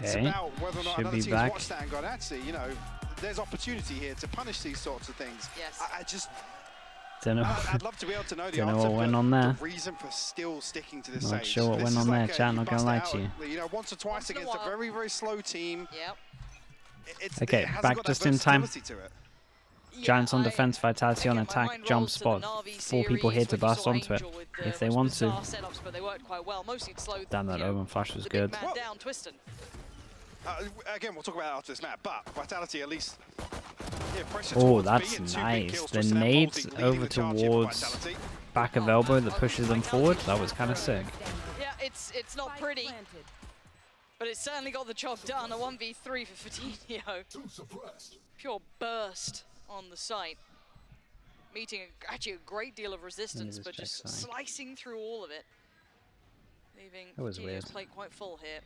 it's about whether or not Should another be team's back. watched that and gone, actually, you know, there's opportunity here to punish these sorts of things. Yes. I just... Don't know. I'd love to be able to know the Don't know answer, what went on but there. the reason for still sticking to this Not stage. sure what this went is on there, like chat, not gonna lie to you. You know, once or twice against a very, very slow team. Yep. Okay, back just in time. Giants on defense, Vitality on attack, jump spot. 4 people here to burst onto it if they want to. Damn, that Omen flash was good. Again, we'll talk about it after this map, but Vitality at least. Yeah, Oh, that's nice. The nades over towards back of elbow that pushes them forward. That was kind of sick. Yeah, it's not pretty, but it certainly got the job done. A 1v3 for Fatinho. Pure burst on the site, meeting actually a great deal of resistance, but just slicing through all of it, leaving Fatinho's plate quite full here.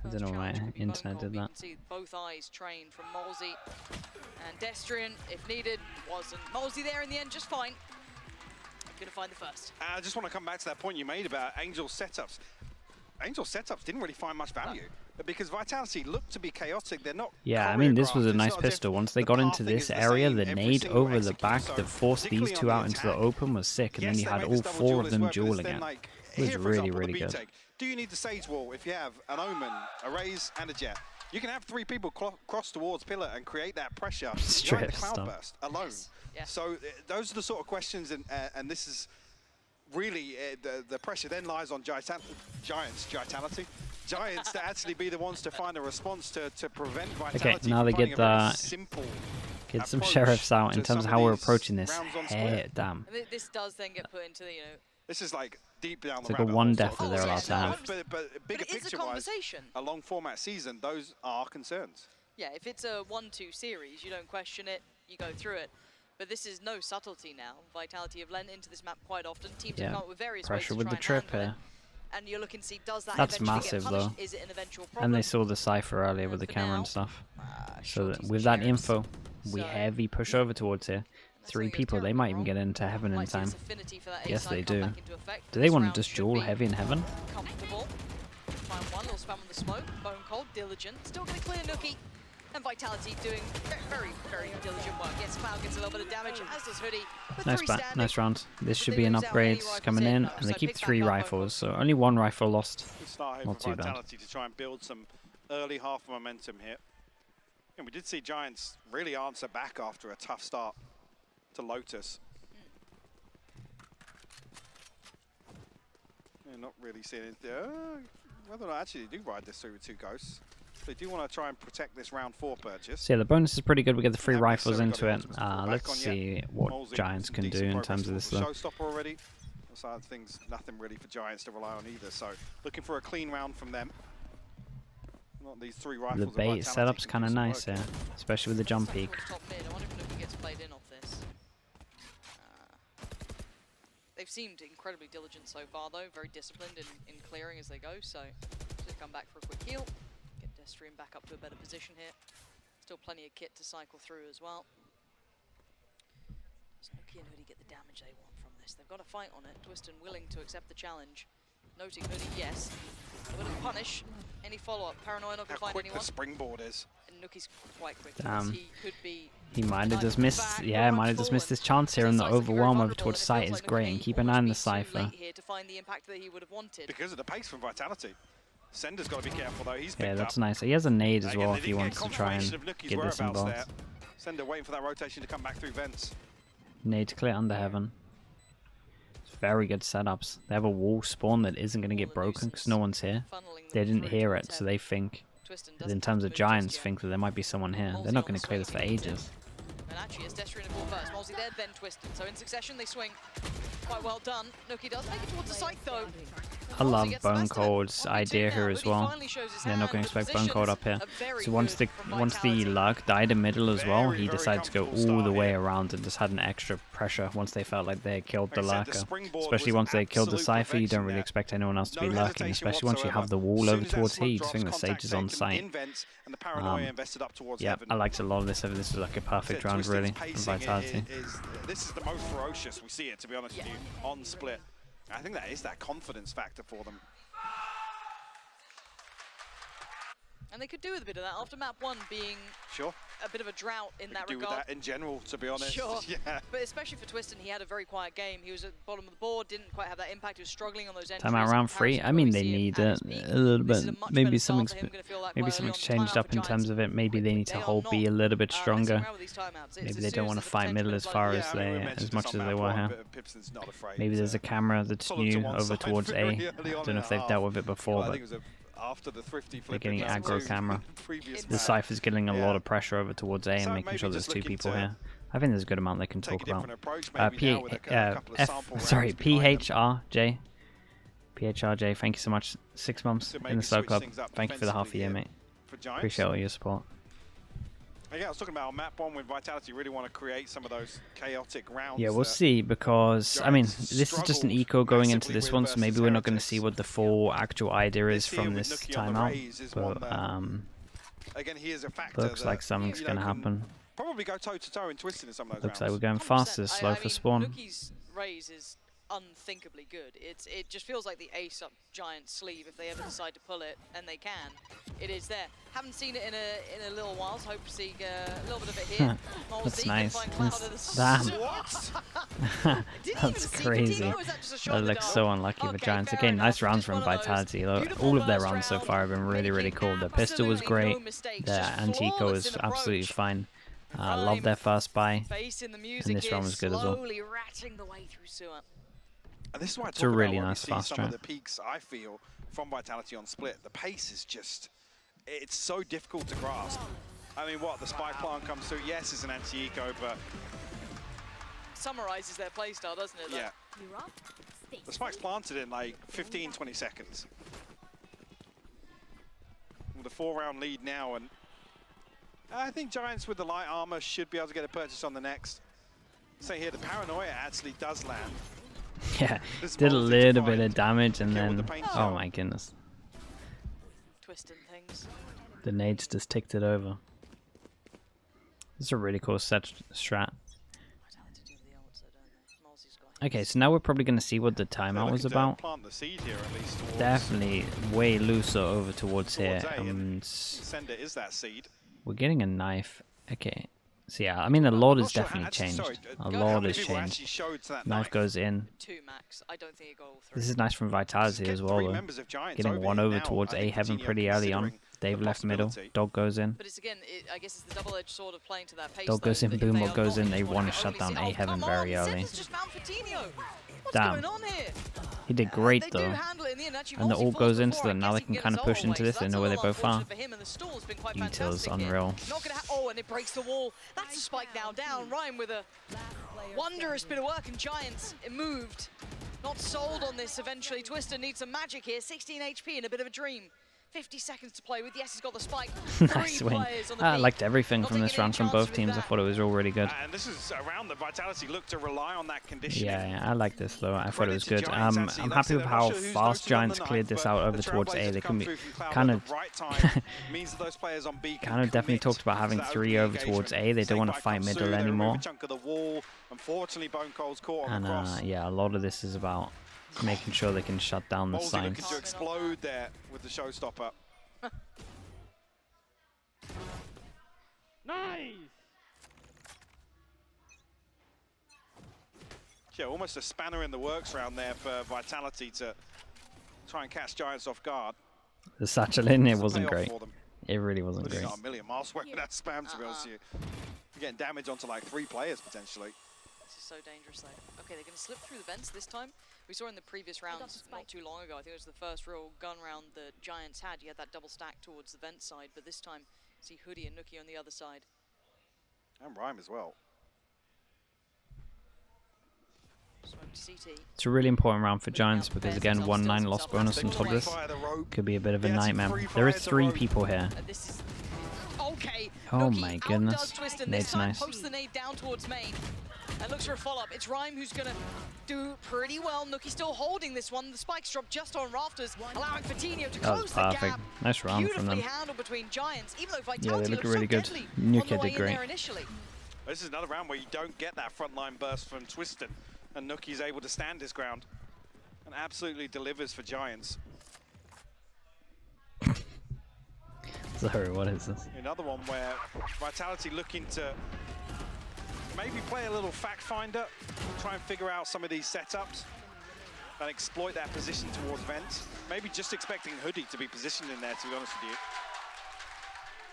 I don't know why internet did that. You can see both eyes trained from Molzy and Destrian, if needed. Wasn't Molzy there in the end? Just fine. Gonna find the first. I just want to come back to that point you made about Angel setups. Angel setups didn't really find much value because Vitality looked to be chaotic. They're not. Yeah, I mean, this was a nice pistol. Once they got into this area, the nade over the back that forced these two out into the open was sick, and then you had all 4 of them duel again. It was really, really good. Do you need the Sage Wall if you have an Omen, a Raze, and a Jet? You can have 3 people cross towards Pillar and create that pressure. Straight the Cloud Burst alone. Yes. So those are the sort of questions, and this is really the pressure then lies on Giants to actually be the ones to find a response to prevent Vitality. Okay, now they get the get some sheriffs out in terms of how we're approaching this. Hey, damn. And this does then get put into the, you know. This is like deep down it's the like a rabbit 1 hole death that they're allowed to have. But bigger picture-wise, a long format season, those are concerns. Yeah, if it's a 1-2 series, you don't question it, you go through it. But this is no subtlety now. Vitality have lent into this map quite often. Teams have come up with various pressure ways with to the try trip and here. And you're looking to see, does that That's eventually massive get punished? though. Is it an eventual problem? And they saw the cipher earlier with the camera and stuff. So that with that info, we heavy push over towards here. 3 people, they might even get into heaven in time. Yes, they do. Do they want to just duel heavy in heaven? Comfortable. Find one little spam on the smoke. Bone Cold, diligent. Still going to clear Nookie. And Vitality doing very, very diligent work. Yes, Cloud gets a little bit of damage, as does Hoodie. Nice round. This should be an upgrade coming in, and they keep 3 rifles, so only 1 rifle lost. Not too bad. Vitality to try and build some early half momentum here. And we did see Giants really answer back after a tough start to Lotus. They're not really seeing it. Whether or not actually they do ride this through with 2 ghosts. They do want to try and protect this round 4 purchase. So yeah, the bonus is pretty good. We get the 3 rifles into it. Let's see what Giants can do in terms of this though. Showstopper already. Side of things, nothing really for Giants to rely on either. So looking for a clean round from them. Not these 3 rifles. The bait setup's kind of nice, yeah, especially with the jump peak. I wonder if Nookie gets played in off this. They've seemed incredibly diligent so far, though. Very disciplined in clearing as they go. So just come back for a quick heal. Get Destrian back up to a better position here. Still plenty of kit to cycle through as well. So Nookie and Hoodie get the damage they want from this. They've got a fight on it. Twiston willing to accept the challenge. Noting Hoodie, yes. Willing to punish. Any follow-up? Paranoia not going to find anyone. How quick the springboard is. And Nookie's quite quick. Damn. He might have just missed, might have just missed this chance here, and the overwhelm over towards site is great, and keep an eye on the cipher. Because of the pace from Vitality. Sender's got to be careful though, he's yeah, that's nice. He has a nade as well if he wants to try and get this involved. Sender waiting for that rotation to come back through vents. Nade to clear under heaven. It's very good setups. They have a wall spawn that isn't going to get broken because no one's here. They didn't hear it, so they think, in terms of Giants, think that there might be someone here. They're not going to clear this for ages. And actually, as Destrian in ball first, Molzy there, then Twiston. So in succession, they swing. Quite well done. Nookie does make it towards the site, though. I love Bone Cold's idea here as well. They're not going to expect Bone Cold up here. So once the Lurk died in middle as well, he decided to go all the way around and just had an extra pressure once they felt like they had killed the Lurker. Especially once they killed the Cypher, you don't really expect anyone else to be lurking, especially once you have the wall over towards here. You just think the Sage is on site. Yeah, I liked a lot of this. This was like a perfect round, really, from Vitality. This is the most ferocious we see it, to be honest with you, on split. I think that is that confidence factor for them. And they could do with a bit of that after map 1 being a bit of a drought in that regard. Do with that in general, to be honest. Sure. Yeah. But especially for Twiston, he had a very quiet game. He was at the bottom of the board, didn't quite have that impact. He was struggling on those entries. Timeout round 3. I mean, they need a little bit. Maybe something's changed up in terms of it. Maybe they need to hold B a little bit stronger. Maybe they don't want to fight middle as far as much as they were here. Maybe there's a camera that's new over towards A. I don't know if they've dealt with it before, but after the Thrifty they're getting aggro camera. The Cypher's getting a lot of pressure over towards A and making sure there's 2 people here. I think there's a good amount they can talk about. PHRJ. PHRJ, thank you so much. 6 months in the Slow Club. Thank you for the half a year, mate. Appreciate all your support. Yeah, I was talking about on map 1 with Vitality really want to create some of those chaotic rounds. Yeah, we'll see, because I mean, this is just an eco going into this one, so maybe we're not going to see what the full actual idea is from this timeout. But again, he is a factor. Looks like something's going to happen. Probably go toe to toe and twisting in some of those Looks rounds. like we're going faster, slow for spawn. Nuki's raise is unthinkably good. It just feels like the ace up Giant sleeve if they ever decide to pull it, and they can. It is there. Haven't seen it in a little while, so hope to see a little bit of it here. That's nice. Damn. That's crazy. That looks so unlucky for Giants. Again, nice rounds from Vitality. All of their rounds so far have been really, really cool. Their pistol was great. Their anti-eco was absolutely fine. Love their first buy. And this round was good as well. And this is why it's a really nice fast some track. of the peaks I feel from Vitality on split. The pace is just, it's so difficult to grasp. I mean, what, the spike plant comes through, yes, it's an anti-eco, but summarizes their playstyle, doesn't it? Yeah. The spike's planted in like 15, 20 seconds. With a 4-round lead now, and I think Giants with the light armor should be able to get a purchase on the next. So here, the paranoia actually does land. Yeah, did a little bit of damage and then, oh my goodness. Twisting things. The nades just ticked it over. This is a really cool set strat. Okay, so now we're probably going to see what the timeout was about. Definitely way looser over towards here. And we're getting a knife. Okay. So yeah, I mean a lot has definitely changed. A lot has changed. Knife goes in. This is nice from Vitality as well though. Getting one over towards A Heaven pretty early on. Dave left middle. Dog goes in. But it's again, I guess it's the double-edged sword of playing to that pace. Dog goes in, Boombot goes in. They want to shut down A Heaven very early. Damn. He did great though. And the ult goes in, so that now they can kind of push into this. They know where they both are. Details unreal. Oh, and it breaks the wall. That's a spike now down. Ryan with a wondrous bit of work, and Giants, it moved. Not sold on this eventually. Twister needs some magic here. 16 HP and a bit of a dream. 50 seconds to play with. Yes, he's got the spike. Nice win. I liked everything from this round from both teams. I thought it was all really good. And this is a round that Vitality looked to rely on that condition. Yeah, I like this though. I thought it was good. I'm happy with how fast Giants cleared this out over towards A. They can be kind of definitely talked about having 3 over towards A. They don't want to fight middle anymore. And yeah, a lot of this is about making sure they can shut down the signs. Looking to explode there with the showstopper. Nice! Yeah, almost a spanner in the works round there for Vitality to try and catch Giants off guard. The satchel in, it wasn't great. It really wasn't great. Not a million miles away with that spam, to be honest with you. You're getting damage onto like 3 players potentially. This is so dangerous though. Okay, they're going to slip through the vents this time. We saw in the previous rounds not too long ago, I think it was the first real gun round that Giants had. You had that double stack towards the vent side, but this time see Hoodie and Nuki on the other side. And Rhyme as well. It's a really important round for Giants because again, 1-9 loss bonus on top of this could be a bit of a nightmare. There are 3 people here. Oh my goodness. Nade's nice. Posts the nade down towards main. And looks for a follow-up. It's Rhyme who's going to do pretty well. Nuki still holding this one. The spikes drop just on rafters, allowing Fatinho to close the gap. Nice round from them. Handled between Giants, even though Vitality yeah, they look really good. Nuki did great. This is another round where you don't get that frontline burst from Twiston, and Nuki's able to stand his ground and absolutely delivers for Giants. Sorry, what is this? Another one where Vitality looking to maybe play a little fact finder, try and figure out some of these setups and exploit that position towards Vents. Maybe just expecting Hoodie to be positioned in there, to be honest with you.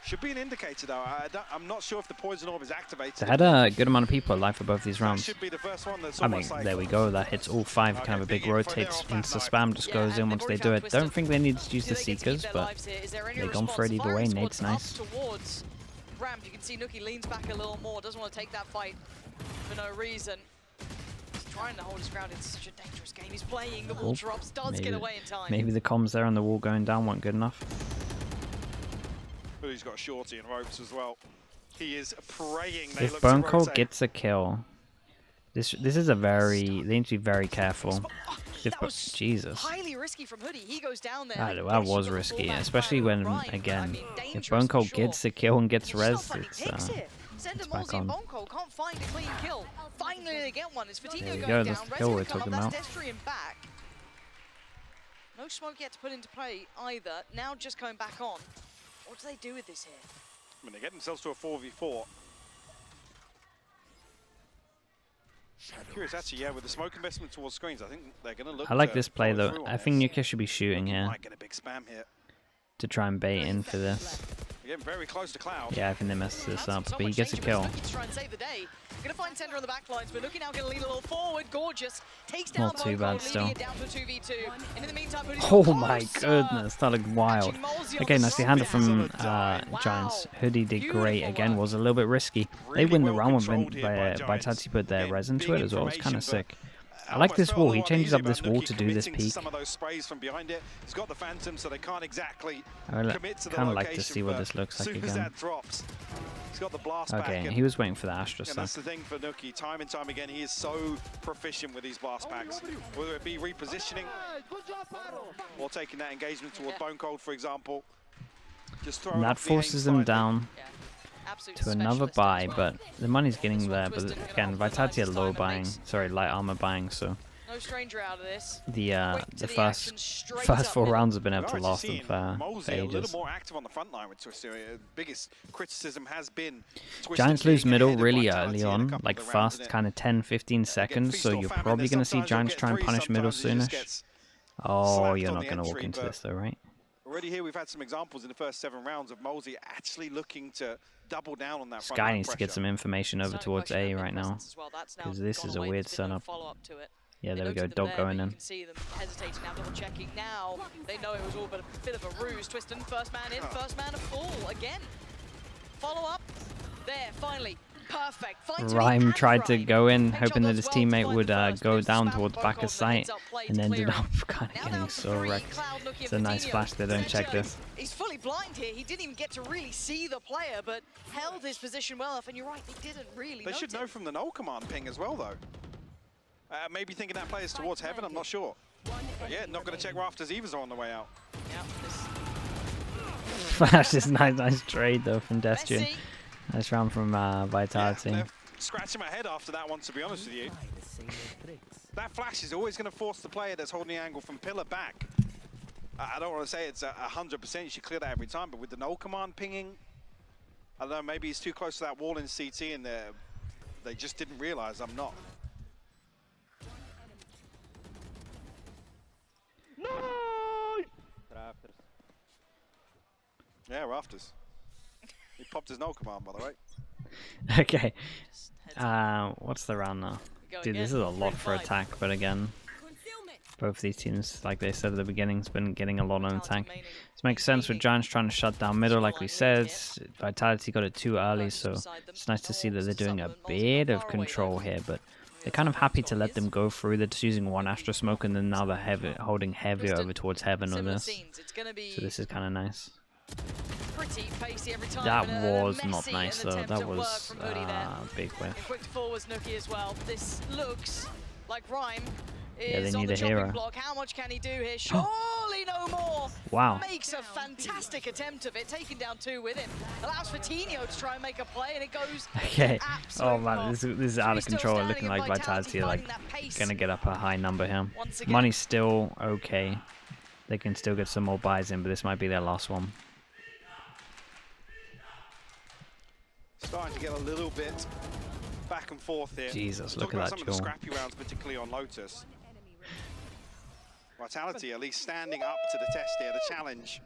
Should be an indicator though. I'm not sure if the poison orb is activated. They had a good amount of people alive for both these rounds. That should be the first one that's I mean, like, there we go. That hits all 5. Kind of a big rotates into spam. Just goes in once they do it. Don't think they need to use the Seekers, but they've gone for it either way. Nade's nice. Towards ramp, you can see Nuki leans back a little more. Doesn't want to take that fight for no reason. He's trying to hold his ground. It's such a dangerous game. He's playing. The wall drops. Does get away in time. Maybe the comms there and the wall going down weren't good enough. But he's got Shorty and ropes as well. He is praying they If look Bone to Cold rotate. gets a kill, this is a very, they need to be very careful. Jesus. Highly risky from Hoodie. He goes down there. That was risky, especially when, again, if Bone Cold gets a kill and gets res, it's back on. Bone Cold can't find a clean kill. Finally they get one. It's Fatino There you going go, down. that's the Red's kill gonna we're come talking up. about. That's Destrian back. No smoke yet to put into play either. Now just coming back on. What do they do with this here? I mean, they get themselves to a 4v4. Curious, actually, yeah, with the smoke investment towards screens, I think they're going to look. I like to this play follow though. through on I think this. Nuka should be shooting here Might get a big spam here. to try and bait in for this. They're getting very close to Cloud. Yeah, I think they messed this up, but he gets a kill. Try and save the day. Gonna find Sender on the back lines, but looking now gonna lean a little forward. Gorgeous takes down Not too bad still. it down to a 2v2. And in the meantime, Oh my goodness, that looked wild. Okay, nicely handled from Giants. Hoodie did great again, was a little bit risky. They win the round when Vitality put their res into it as well. It's kind of sick. I like this wall. He changes up this wall to do this peak. Some of those sprays from behind it. He's got the Phantom, so they can't exactly commit to the kind of location, like to see what this looks like as soon as again. that drops, he's got the blast back. Okay, and he was waiting for the Astra And stuff. that's the thing for Nuki. Time and time again, he is so proficient with these blast packs. Whether it be repositioning or taking that engagement toward Bone Cold, for example. Just throwing And that off the aim forces them slightly. down to another buy, but the money's getting there. But again, Vitality are low buying, sorry, light armor buying, so no stranger out of this. the first 4 rounds have been able to We're last actually them seeing for Mosey a little ages. more active on the front line with Twister. Biggest criticism has been Twister Giants lose being middle ahead of really Vitality early in a on, couple like of the rounds, fast, kind of 10-15 seconds, so you're probably going to see Giants try and punish middle soonish. Oh, you're not going to walk into this though, right? Already here we've had some examples in the first 7 rounds of Mosey actually looking to double down on that front Sky line needs to get pressure. some information over towards A right now, because this is a weird setup. Yeah, there we go, dog going in. You can see them hesitating now, double checking now. They know it was all but a bit of a ruse. Twiston, first man in, first man to fall again. Follow up. There, finally. Perfect. Rhyme tried to go in, hoping that his teammate would go down towards back of sight, and ended up kind of getting so wrecked. It's a nice flash, they don't check this. He's fully blind here. He didn't even get to really see the player, but held his position well enough. And you're right, they didn't really They should know from the null command ping as well, though. Maybe thinking that player's towards heaven, I'm not sure. But yeah, not going to check rafters either are on the way out. Yeah, Flash is nice trade though from Destrian. Nice round from Vitality. Yeah, scratching my head after that one, to be honest with you. That flash is always going to force the player that's holding the angle from pillar back. I don't want to say it's 100%, you should clear that every time, but with the null command pinging, I don't know, maybe he's too close to that wall in CT and they just didn't realize I'm not. No! Yeah, rafters. He popped his null command, by the way. Okay. What's the round now? Dude, this is a lot for attack, but again, both these teams, like they said at the beginning, has been getting a lot on attack. This makes sense with Giants trying to shut down middle, like we said. Vitality got it too early, so it's nice to see that they're doing a bit of control here, but they're kind of happy to let them go through. They're just using one Astra Smoke, and then now they're holding heavier over towards heaven on this. So this is kind of nice. That was not nice though. That was a big whiff. Quick to forwards Nuki as well. This looks like Rhyme Yeah, they is on need the a hero. chopping block. How much can he do here? Surely no more. Wow. Makes a fantastic attempt of it, taking down 2 with him. Allows Fatino to try and make a play, and it goes. Okay. Absolute Oh man, pop. this is out of Still control. standing Looking and like Vitality are like finding that pace. gonna get up a high number here. Once again. Money's still okay. They can still get some more buys in, but this might be their last one. Starting to get a little bit back and forth here. Jesus, Talk look about at some that of the jaw. scrappy rounds, particularly on Lotus. Vitality at least standing up to the test here, the challenge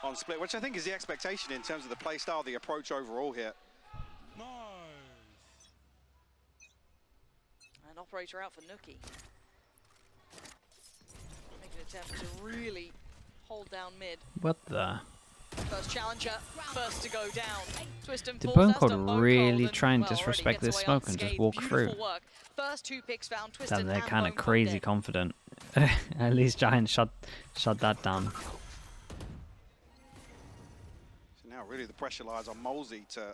on split, which I think is the expectation in terms of the play style, the approach overall here. An operator out for Nookie. Making an attempt to really hold down mid. What the? First challenger, first to go down. Twist and Did falls, Bone that's Cold done Bone really Cold, and, try and well, disrespect already this gets away smoke and just unscathed. walk Beautiful through? work. First 2 picks found, Twist Damn, and they're kind Bone of Cold crazy dead. confident. At least Giant shut that down. So now really the pressure lies on Molesey to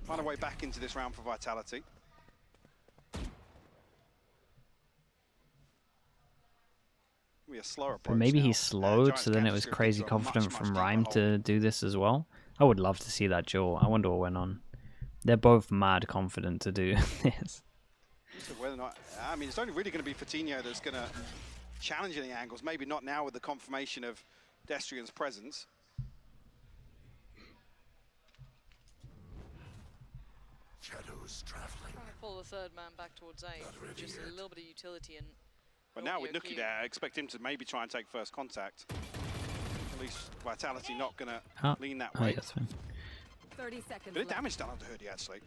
find a way back into this round for Vitality. Be a slower approach But maybe now. he slowed, Giants so then it capture was script crazy into a confident much from deeper Rhyme hole. to do this as well. I would love to see that jaw. I wonder what went on. They're both mad confident to do this. So whether or not, I mean, it's only really going to be Fatinho that's going to challenge any angles. Maybe not now with the confirmation of Destrian's presence. Shadows traveling. Trying to pull the third man back towards A. Just a little bit of utility and. But now with Nookie there, I expect him to maybe try and take first contact. At least Vitality not going to lean that way. Yeah, that's fine. 30 seconds Bit of damage done under Hoodie actually.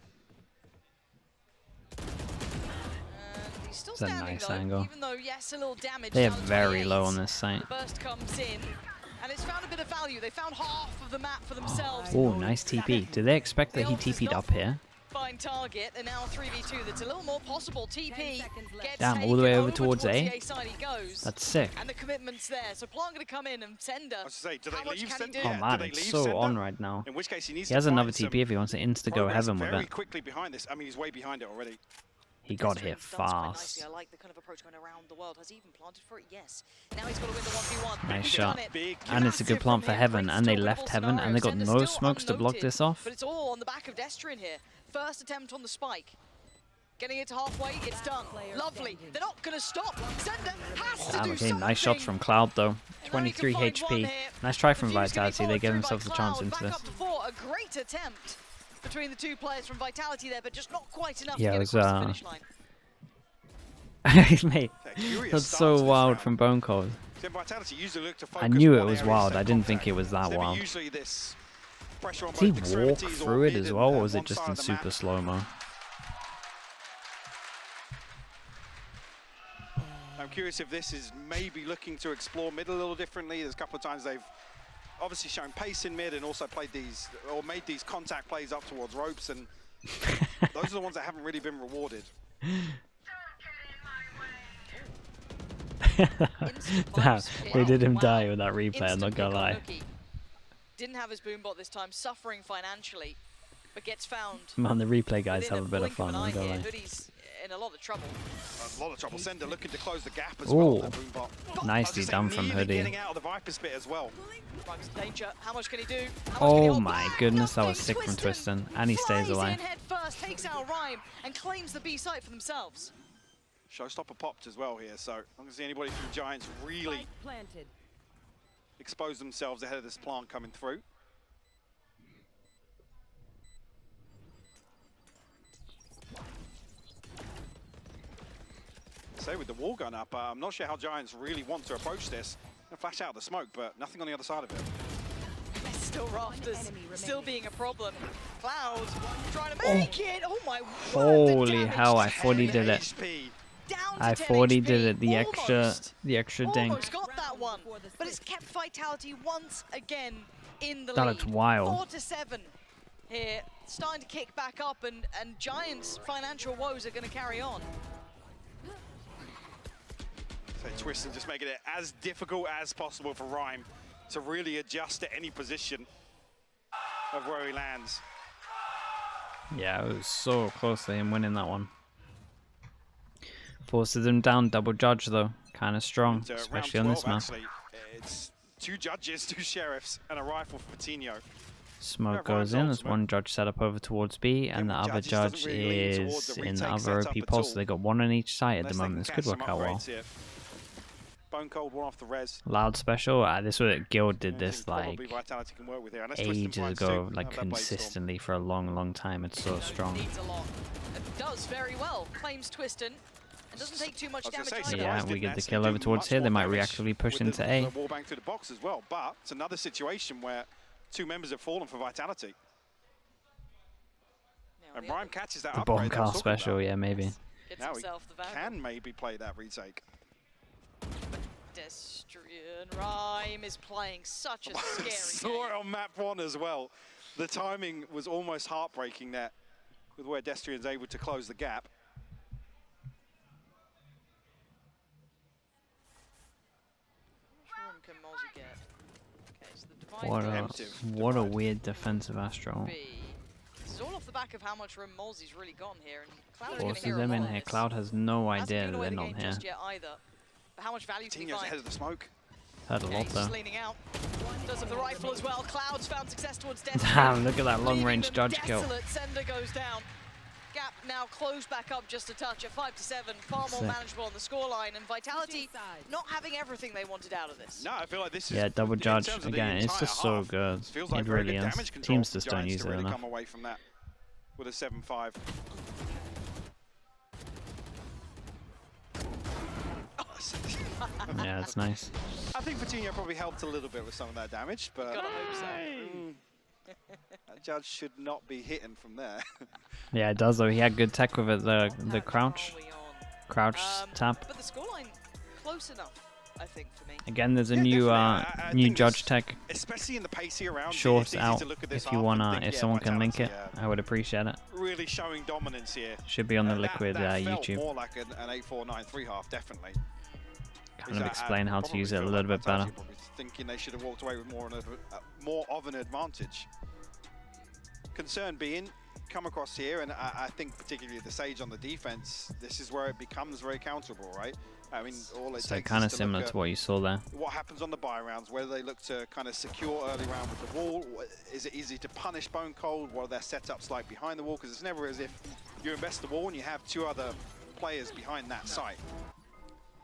He's still It's a standing nice though, angle. even though yes, a little damage. They are down to very 28. low on this site. The burst comes in, and it's found a bit of value. They found half of the map for themselves. Oh, nice TP. Do they expect that he TP'd up here? Fine target, and now 3v2. That's a little more possible. TP gets Damn, all the taken way over towards the A? A side he goes. That's sick. And the commitment's there. So Plant going to come in and Sender. I was to say, do How they much leave can he Sender? do? Oh Yeah, man, do they it's leave so Sender? on right now. In which case he needs He to has another find some TP if he wants to insta-go progress heaven with very it. quickly behind this. I mean, he's way behind it already. He got hit Destrian's done quite fast. nicely. I like the kind of approach going around the world. Has he even planted for it? Yes. Now he's got to win the 1v1. Nice He's shot. done it. Big And it's a good Massive plant from for him. heaven, Great and they still left winnable heaven, and they got scenario. no Sender's still smokes to block unnoted, this off. But it's all on the back of Destrian here. First attempt on the spike. Getting it to halfway, it's done. Lovely. They're not going to stop. Sender has to Damn, do okay, something. nice shots from Cloud though. And now he 23 can find one HP. here. Nice try The from Fuse gonna be Vitality. They followed gave through themselves a by chance Cloud. into Back this. up to 4. A great attempt between the two players from Vitality there, but just not quite enough Yeah, to it get was, across the finish line. Yeah, Mate, curious that's start so to this wild round. from Bone Cold. So Vitality usually look to I focus knew it one was area wild. instead I of didn't think contact. it was that Never wild. usually this pressure on Did he both walk extremities or through it mid as and, well, or was one it just side in of the super map. slow-mo? I'm curious if this is maybe looking to explore mid a little differently. There's a couple of times they've obviously shown pace in mid and also played these or made these contact plays up towards ropes, and those are the ones that haven't really been rewarded. Damn, they did him Wow. die with that replay, I'm Instant not gonna pick on lie. Nookie. Didn't have his boombot this time, suffering financially, but gets found. Man, the replay guys within have a bit of blink fun, an I'm eye not gonna here. lie. Hoodie's in a lot of trouble. A lot of trouble. Sender looking to close the gap as well. Ooh. That boombot. Nicely done from Nearly Hoodie. getting out of the Viper's pit as well. Rugs danger. How much can he do? How much can he Oh hold my back? goodness, that was Nothing. sick from Twiston. And he stays flies alive. in head first, takes out Rhyme, and claims the B site for themselves. Showstopper popped as well here, so I'm not going to see anybody from Giants really planted. expose themselves ahead of this plant coming through. So with the wall gun up, I'm not sure how Giants really want to approach this. Gonna flash out the smoke, but nothing on the other side of it. There's still rafters, still being a problem. Cloud trying to make it. Oh my word! the Holy damage hell, I to thought he 10. did it. HP. Down to I 10 thought he HP. did it, the Almost. extra dink. Almost got that one, but it's kept Vitality once again in the That lead. looks wild. 4-7 here, starting to kick back up, and Giants' financial woes are going to carry on. So Twiston just making it as difficult as possible for Rhyme to really adjust to any position of where he lands. Yeah, it was so close to him winning that one. Forces him down, double judge though. Kind of strong, And, especially round on this 12, map. actually, it's 2 judges, 2 sheriffs, and a rifle for Coutinho. Smoke Yeah, goes in, Ryan's there's ultimate. one judge set up over towards B, and the one other judge doesn't judge really lean towards is the in the retake other setup OP at pole, all. so they got one on each side at the Unless they moment. can This could catch some work out well. upgrades here. Bone Cold, one off the res. Loud special. This was Guild did this like Vitality can work with here. ages ago, like consistently for a long time. It's so strong. Needs a lot. It does very well. Claims Twiston. And doesn't take too much damage either. Yeah, we get the kill over towards here. They might reactively push into A. The wallbang through the box as well, but it's another situation where 2 members have fallen for Vitality. And Brian catches that the upgrade. bomb car special, yeah, maybe. Now he can maybe play that retake. Pedestrian Rhyme is playing such a scary Saw it on map 1 as well. The timing was almost heartbreaking there with where Destrian's able to close the gap. Can Mozzie get? Okay, so the What a weird defensive Astro. This is all off the back of how much room Mozzie's really gone here, and Cloud Forces them in here. Cloud has no idea that they're not here. Just yet either. But how much value can he find? Ahead of the smoke. Heard a lot though. Leaning out. Does have the rifle as well. Cloud's found success towards death. Damn, look at that long-range judge kill. Sender goes down. Gap now closed back up just a touch at 5-7, far more manageable on the scoreline, and Vitality not having everything they wanted out of this. No, I feel like this is double judge again. It's just so good. It really is. Teams just don't use it enough. Come away from that with a 7-5. Yeah, it's nice. I think Vitinho probably helped a little bit with some of that damage, but gotta hope so. That judge should not be hitting from there. Yeah, it does though. He had good tech with it. The crouch tap. But the scoreline close enough, I think, for me. Again, there's a new judge tech. Especially in the pacey around. Short out if you wanna. If someone can link it, I would appreciate it. Really showing dominance here. Should be on the Liquid YouTube. More like an 8-4-9-3 half, definitely. Kind of explain how to use it a little bit better. Thinking they should have walked away with more of an advantage. Concern being, come across here, and I think particularly the Sage on the defense, this is where it becomes very counterable, right? I mean, all it so takes kind of is to similar look to what you saw there. What happens on the buy rounds, whether they look to kind of secure early round with the wall, is it easy to punish Bone Cold, what are their setups like behind the wall, because it's never as if you invest the wall and you have 2 other players behind that site.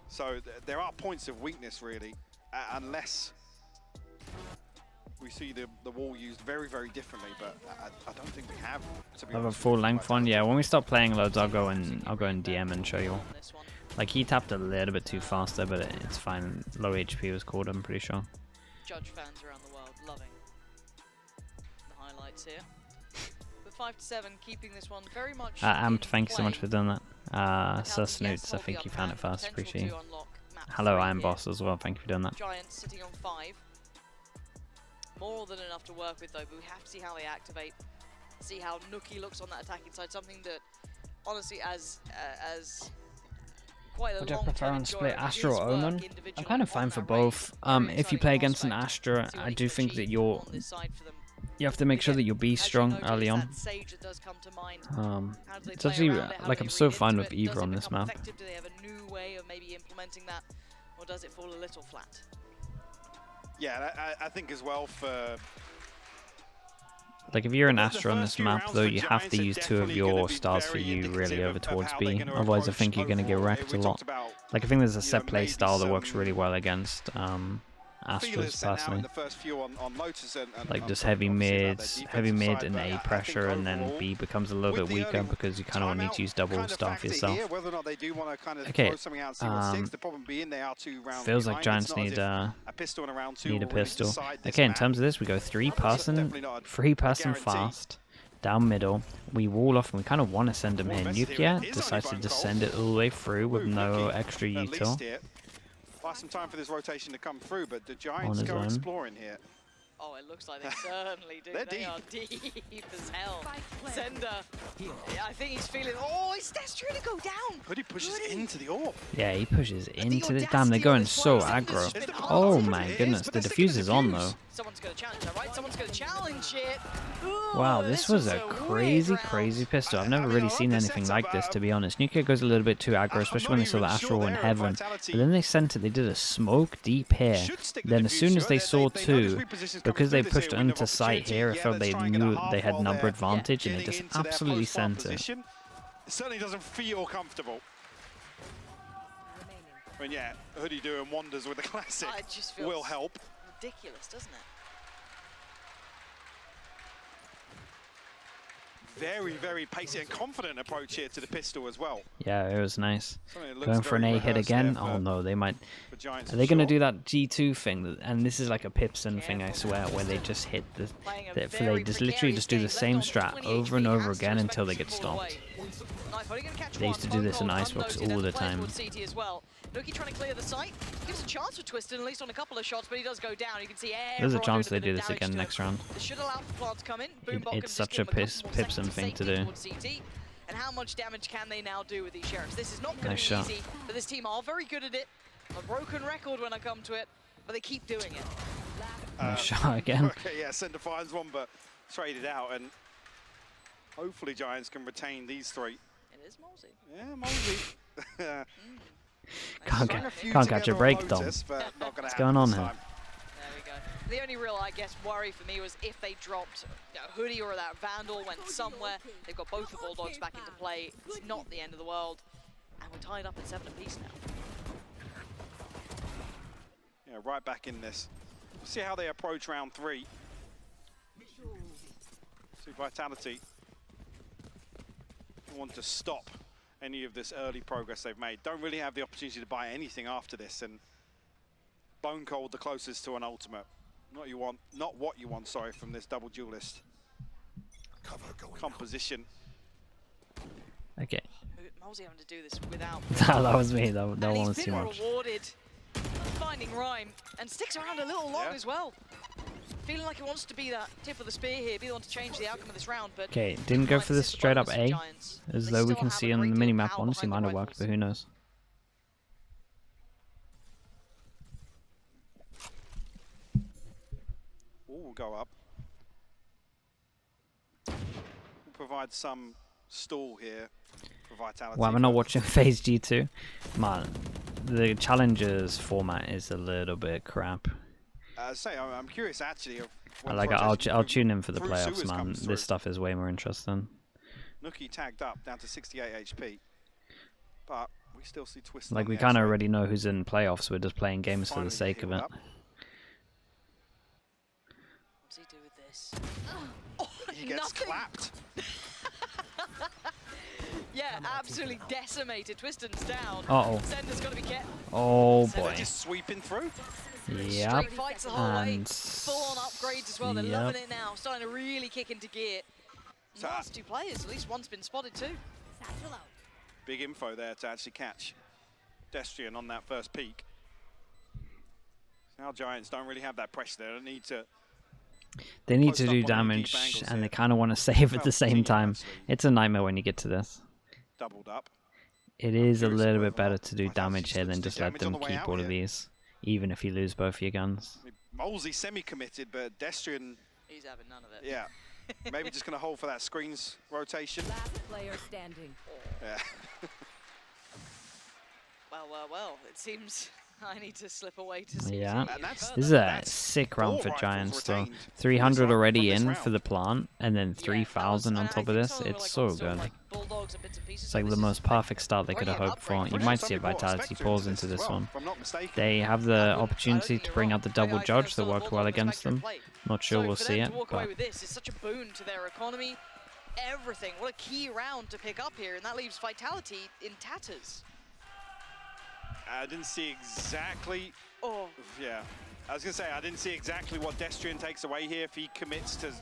So there are points of weakness, really, unless we see the wall used very differently. But I don't think we have. I have a full length one. Yeah, when we stop playing loads, I'll go and DM and show you all. Like he tapped a little bit too fast there, but it's fine. Low HP was called, I'm pretty sure. Judge fans around the world loving the highlights here. But 5-7, keeping this one very much. Amped, thank you so much for doing that. Snoots, I think you found it fast. Appreciate you. Hello, Iron Boss as well. Thank you for doing that. Giants sitting on 5. More than enough to work with though, but we have to see how they activate. See how Nookie looks on that attacking side. Something that, honestly, as quite a Would I long prefer term on split enjoyer of Astra his or work Omen? I'm individually kind of on fine that for range. both. Very If you exciting play against an prospect. Astra, See what I he do can think that achieve you on this side for them. have to make sure that you're B As you strong noted, early it's on. that Sage that does come to mind. How do they It's play actually around it? How like do I'm they so read fine into with it? either Does it on this become map. effective? Do they have a new way of maybe implementing that, or does it fall a little flat? Yeah, I think as well for. Like if you're an Astra on this map though, you have to use 2 of your stars for you really over towards B. Otherwise I think you're going to get wrecked a lot. Like I think there's a set play style that works really well against Astras personally. Like just heavy mid and A pressure, and then B becomes a little bit weaker because you kind of need to use double star for yourself. Okay, feels like Giants need a pistol. Okay, in terms of this, we go 3-person fast down middle. We wall off and we kind of want to send him here. Nuclear decides to just send it all the way through with no extra util. Buy some time for this rotation to come through, but the Giants go exploring here. Oh, it looks like they certainly do. They're they deep. are deep as hell. Sender, I think he's feeling. Oh, is Destrian to go down? Hoodie pushes into the orb. Yeah, he pushes into the. Damn, they're going so aggro. Oh my goodness, the diffuse is on though. Someone's going to challenge that, right? Someone's going to challenge it. Wow, this was a crazy pistol. I've never really seen anything like this, to be honest. Nuclear goes a little bit too aggro, especially when they saw the Astral in heaven. But then they sent it, they did a smoke deep here. Then as soon as they saw 2, because they pushed into sight here, I felt they knew they had number advantage, and they just absolutely sent it. It certainly doesn't feel comfortable. I mean, yeah, Hoodie doing wonders with the classic It just feels will help. ridiculous, doesn't it? Very, very pacey and confident approach here to the pistol as well. Yeah, it was nice. Something that looks Going for an very A hit rehearsed again. there Oh no, they might. for Giants Are they going to for do sure. that G2 thing? And this is like a Pipson thing, I swear, where they just hit the. They just literally just do the same strat over and over again until they get stopped. They used to do this in Icebox all the time. Nuki trying to clear the site. Gives a chance for Twisted, at least on a couple of shots, but he does go down. You can see There's a everyone chance doing they bit do of this damage again to next him. round. This should allow the plant to come in. Boombox It's can such just a give him couple more Pipson seconds thing to safety do. towards CT. And how much damage can they now do with these sheriffs? This is not going Nice to be shot. easy, but this team are very good at it. A broken record when I come to it, but they keep doing it. Nice shot again. Okay, yeah, Cinder finds one, but traded out, and hopefully Giants can retain these three. It is Molsey. Yeah, Mosey. Can't catch a break, Dom. What's What's going on here? There we go. The only real, I guess, worry for me was if they dropped Hoodie or that Vandal went somewhere. They've got both the Bulldogs back into play. It's not the end of the world. And we're tied up at 7 apiece now. Yeah, right back in this. See how they approach round 3. See Vitality want to stop any of this early progress they've made. Don't really have the opportunity to buy anything after this, and Bone Cold the closest to an ultimate. Not what you want, sorry, from this double duelist composition. Okay. Molsey having to do this without. That was me. That one was he's too been much. rewarded finding Rhyme and sticks around a little long as well. Feeling like he wants to be that tip of the spear here, be the one to change the outcome of this round. But Okay, didn't go for this straight up A, as though we can see on the minimap. Honestly, might have worked, but who knows? We'll go up. We'll provide some stall here for Vitality. Well, I'm not watching Phase G2. Man, the Challengers format is a little bit crap. I'm curious actually. Of I'll tune in for the through playoffs, Suez man. comes through. This stuff is way more interesting. Nuki tagged up down to 68 HP, but we still see Twisted. Like, we kind of already know who's in playoffs. We're just playing games for the Finally sake of healed it. up. What's he do with this? He gets clapped. Yeah, absolutely decimated. Twiston's down. Uh-oh. Sender's got to be kept. Oh, They're boy. just sweeping through. Yep. Straight fights the whole way. And Full-on upgrades as well. They're yep. loving it now. Starting to really kick into gear. So, Last 2 players, at least one's been spotted too. big info there to actually catch Destrian on that first peak. Now Giants don't really have that pressure. They don't need to. They need Post to up do on the deep damage, angles and here. they kind of want to save at the same team, time. actually. It's a nightmare when you get to this. Doubled up. It is a curious little whether bit better or to do not damage here Vitality than looks just to let damage on them the way keep out all of here. these, even if you lose both your guns. Molsey semi-committed, but Destrian, He's having none of it. yeah, maybe just going to hold for that screens rotation. Last player standing. Yeah. Well. It seems I need to slip away to see. Yeah. And that's- This is a That's sick round 4 for rifles Giants, though. retained. 300 From already this in round. for the plant, and then Yeah, that 3,000 on was- top I of think this. some of them It's were so like good. like bulldogs and bits and pieces, It's so like this the is most perfect start they could have brilliant hoped for. upgrade. You might see Somebody brought Vitality Spectre pause into into this as well, one. if I'm not mistaken. They have the I don't opportunity think to you're bring wrong. out the double I think judge there's that still a worked Bulldog well with against Spectre in them. play. Not sure So we'll for see them it, to walk away but with this is such a boon to their economy. Everything. What a key round to pick up here, and that leaves Vitality in tatters. I didn't see exactly. Oh, Yeah, I was going to say, I didn't see exactly what Destrian takes away here. If he commits to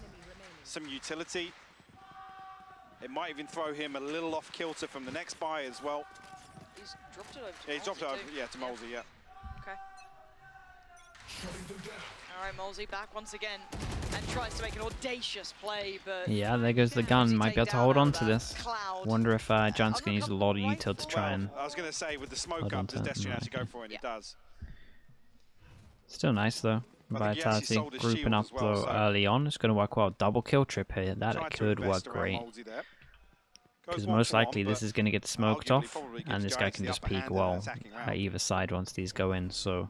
some utility, it might even throw him a little off kilter from the next buy as well. he's dropped it over to Yeah, he's dropped it Molsey over, too. yeah, to Molsey, yeah. Okay. All right, Molsey back once again and tries to make an audacious play, but yeah, there goes the gun. Might be able to hold on to this. Cloud. Wonder if Giants can use a lot of util to try and... I was going to say, with the smoke Hold on up, does to it. Destrian actually go Okay. for it? And Yeah. he does. Still nice, though. I think he actually Vitality sold his grouping shield up, as well, though, so- early on. It's going to work well. Double kill trip here. That Tried it to could work invest around great. Molsey there. Goes Because one most for one, likely this but is going to get smoked arguably off, probably gives and this guy Giants can the just upper peek hand in an well attacking round. at either side once these go in. So,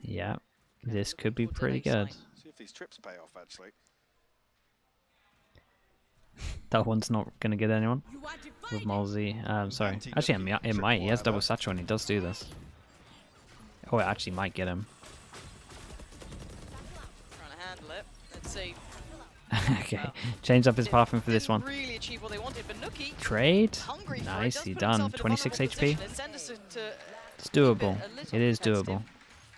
yeah, this looking could be forward to the pretty next good. site. See if these trips pay off, actually. That one's not going to get anyone You want to with fight? Molsey. Sorry. Actually, it might. He has double satchel and he does do this. Oh, it actually might get him. Trying to handle it. Let's see. Okay, change up his pathing for this one. Really achieve what they wanted, but Nuki, Trade. hungry for it, Nice, does he put done. himself in a 26 vulnerable HP. position. It sends us to It's keep doable. a little It is competitive. doable.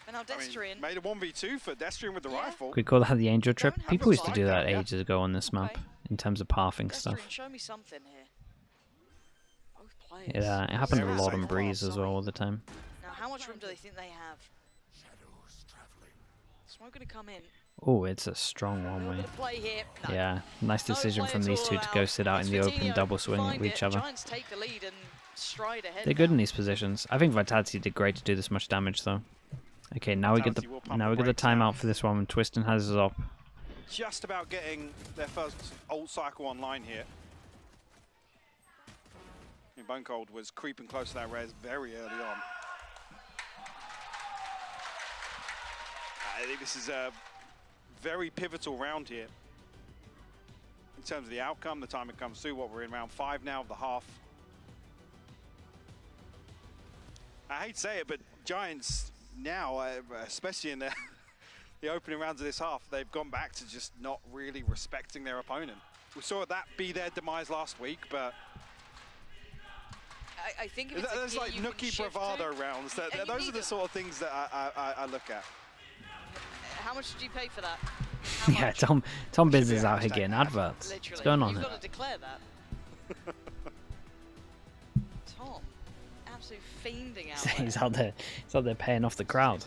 And now Destrian. Made a 1v2 for Destrian with the rifle. Could we call that the angel trip? Don't have People the used to do that yeah. ages ago on this map Okay. in terms of pathing stuff. Destrian, show me something here. Both players. Yeah, it happened a Very lot safe on Breeze path. as well all the time. Now, how much room do they think they have? Shadows traveling. Smoke gonna come in. Oh, it's a strong A one little way. bit of play here. No. Yeah, nice No decision play from at these all two to go allowed. sit out in the It's open Vitinho double to swing find with each it. other. Giants take the lead and stride ahead. They're good now. in these positions. I think Vitality did great to do this much damage though. Okay, now we get the Vitality will pump now the we get the brakes now. timeout for this one. Twiston has his op. Just about getting their first ult cycle online here. Bone Cold was creeping close to that res very early on. I think this is a very pivotal round here in terms of the outcome, the time it comes through. What we're in round 5 now of the half. I hate to say it, but Giants now, especially in the opening rounds of this half, they've gone back to just not really respecting their opponent. We saw that be their demise last week, but I think if it's a there's gear like you can nookie shift bravado to, rounds. and you Those need are the them. sort of things that I look at. How much did you pay for that? How Yeah, much? Tom Biz Should be is a out here hashtag getting ad. adverts. Literally. What's going on You've here? got to declare that. Tom, absolute fiending out there. He's out there paying off the crowd.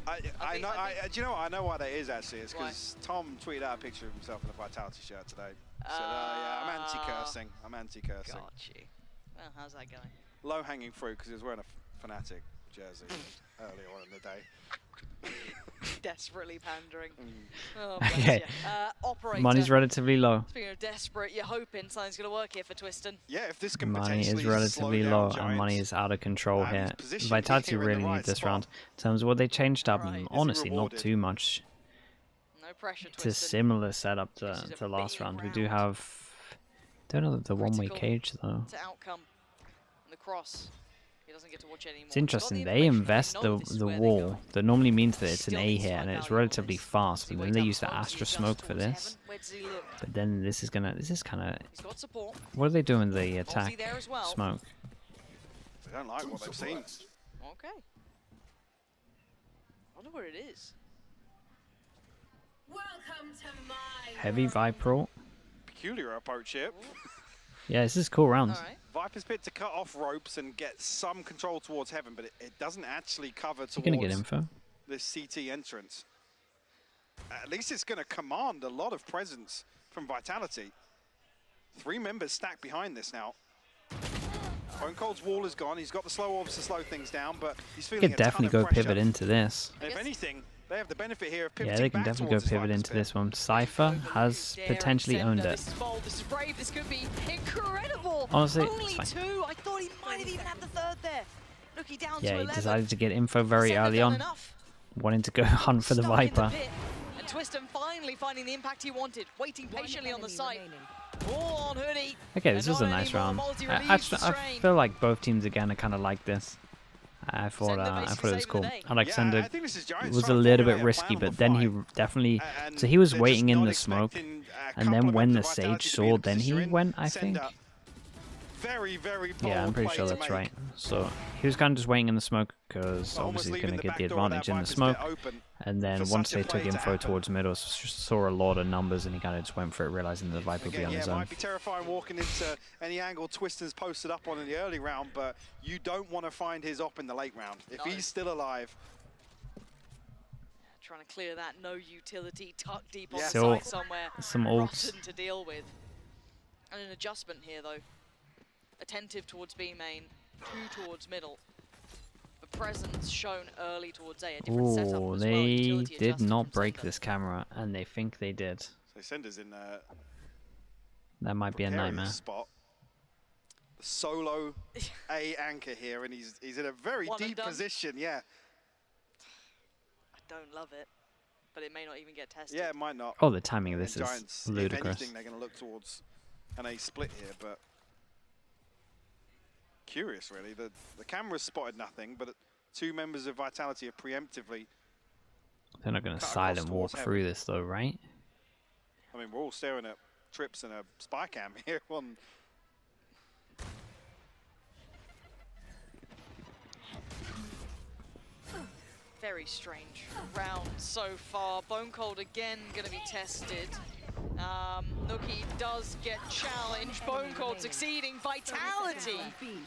I know. Do you know what? I know why that is actually. It's Why? because Tom tweeted out a picture of himself in a Vitality shirt today. Said, yeah, I'm anti-cursing. I'm anti-cursing. Got you. Well, how's that going? Low-hanging fruit because he was wearing a Fnatic jersey earlier on in the day. Desperately pandering. Mm. Oh, bless Okay. you. Operator. Money's relatively low. Speaking of desperate, you're hoping something's going to work here for Twiston. Yeah, if this can Money potentially is relatively slow low down and money Giants, is out of control he's here. positioned Vitality here in the really right need this spot. round. In terms of what they changed up, Right. Is he honestly, not rewarded? too much. No pressure, It's a Twiston. similar setup This is a to last big round. We do round. have... Don't know the one-way Critical cage though. To outcome. And the cross. He doesn't get to watch it anymore. It's He's got interesting. the They information, invest they know this is the where they're wall going. that normally means that it's an Still A needs here to and find it's value on relatively this. fast. Does he But wait then they up use the smoke? Does he Astra adjust smoke for towards this. heaven? Where does he look? But then this is kind of. He's got support. What are they doing with the Obviously attack there as well. smoke? they don't like what they've seen. Okay. Wonder where it is. Welcome to my Heavy Viper ult. Peculiar approach here. Yeah, this is cool rounds. All right. Viper's Pit to cut off ropes and get some control towards heaven, but it doesn't actually cover You're gonna get towards info. this CT entrance. At least it's going to command a lot of presence from Vitality. 3 members stacked behind this now. Bone Cold's wall is gone. He's got the slow orbs to slow things down, but he's You feeling could a ton definitely of go pressure. pivot into this. And if anything, they have the benefit here of pivoting Yeah, they can back definitely go towards pivot Viper's into Pit. this one. Cypher has Daring potentially owned Sender. it. This is bold, this is brave, this could be incredible. Honestly, Only it's fine. 2. I thought he might have even had the 3rd there. Looking down to Yeah, he 11. decided to get info very Sender early done on, enough. wanting to go hunt for the Stuck in Viper. pit, and Twiston finally finding the impact he wanted, waiting patiently on the site. All on Hoodie. Okay, this And was a not nice anymore, round. Multi I relieves the I strain. feel like both teams again are kind of like this. I thought Sender it was basically cool. saving the day. I like Yeah, Sender. I think this is Giants It was a trying to little bit formulate a risky, plan on but the then he fly. definitely. And So he was they're waiting just in not the smoke, expecting a and then when the complement of Sage Vitality to be in saw, the then he position went. in. I think. Sender, very, very bold Yeah, I'm pretty play sure to that's make. right. So he was kind of just waiting in the smoke because Almost obviously he's leaving going to get back the door of that advantage in the Viper's smoke. Pit open. And then for once such a they took play to info happen. towards middle, saw a lot of numbers, and he kind of just went for it, realizing the Viper would be Again, on yeah, his it own. might be terrifying walking into any angle Twister's posted up on in the early round, but you don't want to find his op in the late round. If No. he's still alive, Trying to clear that no utility tucked deep on Yeah. the Still side somewhere. some ults. Rotten to deal with. And an adjustment here though. Attentive towards B main, 2 towards middle. The presence shown early towards A, a different setup Oh, as well. they Utility did adjusted not from break Sender. this camera, and they think they did. so Sender's in a That might be a precarious nightmare. spot. The solo A anchor here, and he's in a very One and deep done. position. Yeah, I don't love it, but it may not even get tested. yeah, it might not. Oh, the timing of And this Giants, is ludicrous. If anything, they're going to look towards an A split here, but curious really. The camera spotted nothing, but two members of Vitality have preemptively. They're not going to Cut silent across walk towards through this though, right? I mean, we're all staring at trips and a spy cam here on. Very strange round so far. Bone Cold again going to be tested. Nookie does get challenged. Bone Cold succeeding. Vitality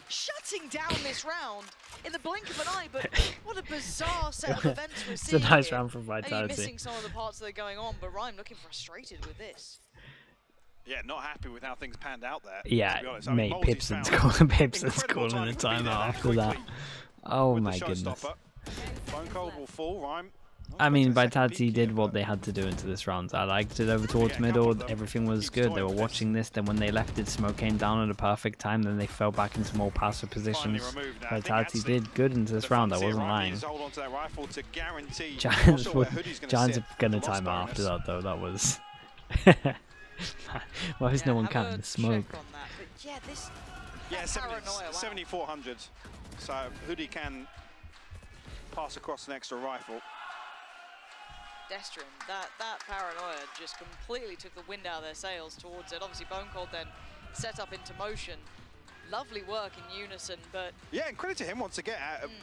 shutting down this round in the blink of an eye, but what a bizarre set of events we're seeing. It's a nice here. round from Maybe Vitality. missing some of the parts that are going on, but Rhyme looking frustrated with this. Yeah, not happy with how things panned out there. Yeah, to be honest. I mean, mate, Molesey's Pipson's found Pipson's incredible calling a time to be there timeout that after that. quickly Oh with my the goodness. showstopper. Bone Cold will fall, Rhyme. I mean, Vitality did what they had to do into this round. I liked it over towards middle. Everything was good. They were watching this. Then when they left it, smoke came down at a perfect time. Then they fell back into more passive positions. Vitality did good into this round. I wasn't lying. Giants are going to time out after that, though. That was... Why is no one counting the smoke? Yeah, this... Yeah, paranoia, wow. 7400. So Hoodie can pass across an extra rifle. Destrian, that paranoia just completely took the wind out of their sails towards it. Obviously, Bone Cold then set up into motion. Lovely work in unison, but... Yeah, and credit to him once again.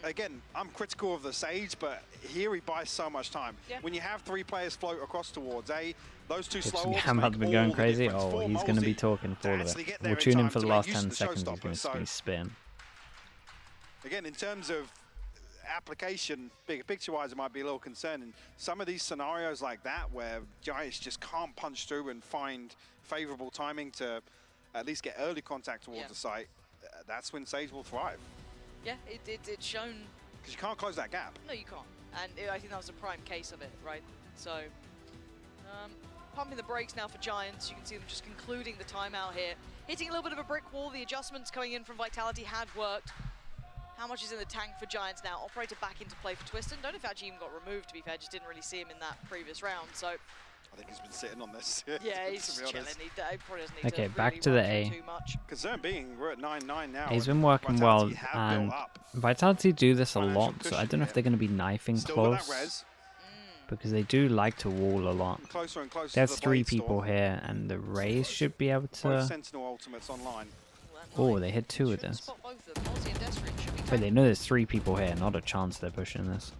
Again, I'm critical of the Sage, but here he buys so much time. Yeah. When you have three players float across towards A, those two slow Pipson orbs Gam make has been all going the crazy. difference. Oh, For he's going to be Molesey talking for all of actually it. get there We'll in tune in time for the to make last use 10 of the seconds. He's showstopper, going to so- be spin. Again, in terms of application, bigger picture-wise, it might be a little concerning. Some of these scenarios like that, where Giants just can't punch through and find favorable timing to at least get early contact towards the site, that's when Sage will thrive. yeah, it's shown... Because you can't close that gap. No, you can't. And I think that was a prime case of it, right? So, pumping the brakes now for Giants. You can see them just concluding the timeout here. Hitting a little bit of a brick wall. The adjustments coming in from Vitality had worked. How much is in the tank for Giants now? Operator back into play for Twiston. Don't know if actually even got removed, to be fair. Just didn't really see him in that previous round. So, I think he's been sitting on this. yeah, he's to be chilling. honest. He probably doesn't need Okay, to back really to the run A. too much. Concern being, we're at 9-9 now. He's and been working well, Vitality have and built up. Vitality do this a Financial lot, so I cushion don't know if here. they're going to be knifing Still got that close, res. because they do like to wall a lot. Closer and closer There's to the three Blade Storm. people here, and the Rays should be able Both to... Sentinel ultimates online. Oh, they hit two with Shouldn't this. spot both of them. Molesey and Destrian should be But they know there's three people here, not a chance they're pushing this.